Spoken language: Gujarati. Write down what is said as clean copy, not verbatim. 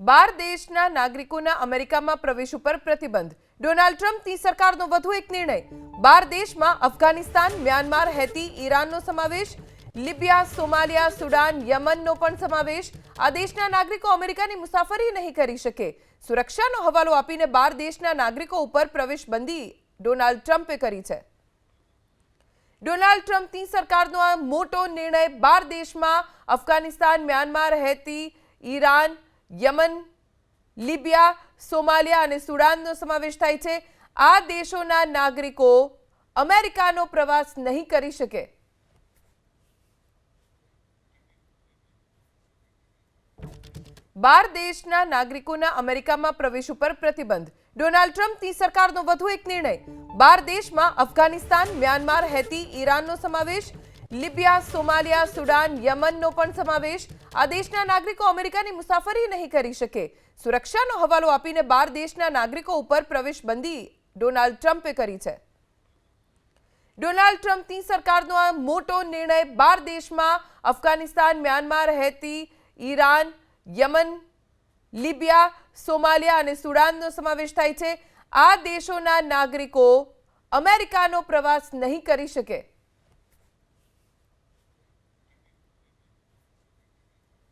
12 દેશના નાગરિકોના અમેરિકામાં પ્રવેશ ઉપર પ્રતિબંધ। ડોનાલ્ડ ટ્રમ્પની સરકારનો વધુ એક નિર્ણય। 12 દેશમાં અફઘાનિસ્તાન, મ્યાનમાર, હૈતી, ઈરાનનો સમાવેશ, લિબિયા, સોમાલિયા, સુડાન, યમનનો પણ સમાવેશ। આ દેશના નાગરિકો અમેરિકાની મુસાફરી નહીં કરી શકે। સુરક્ષાનો હવાલો આપીને 12 દેશના નાગરિકો ઉપર પ્રવેશબંધી ડોનાલ્ડ ટ્રમ્પે કરી છે। ડોનાલ્ડ ટ્રમ્પની સરકારનો આ મોટો નિર્ણય 12 દેશમાં Afghanistan, Myanmar, Haiti, Iran, Yemen, Libya, Somalia અને સુડાનનો સમાવેશ થાય છે। આ દેશોના નાગરિકો અમેરિકાનો પ્રવાસ નહીં કરી શકે। બાર દેશના નાગરિકોના અમેરિકામાં પ્રવેશ ઉપર પ્રતિબંધ। ડોનાલ્ડ ટ્રમ્પની સરકારનો વધુ એક નિર્ણય। 12 દેશમાં અફઘાનિસ્તાન, મ્યાનમાર, હૈતી, ઈરાનનો સમાવેશ, લિબિયા, સોમાલિયા, સુડાન, યમનનો પણ સમાવેશ। આ દેશના નાગરિકો અમેરિકાની મુસાફરી નહીં કરી શકે। સુરક્ષાનો હવાલો આપીને 12 દેશના નાગરિકો ઉપર પ્રવેશબંધી ડોનાલ્ડ ટ્રમ્પે કરી છે। ડોનાલ્ડ ટ્રમ્પની સરકારનો આ મોટો નિર્ણય 12 દેશમાં Afghanistan, Myanmar, Haiti, Iran, Yemen, Libya, Somalia અને સુડાનનો સમાવેશ થાય છે। આ દેશોના નાગરિકો અમેરિકાનો પ્રવાસ નહીં કરી શકે।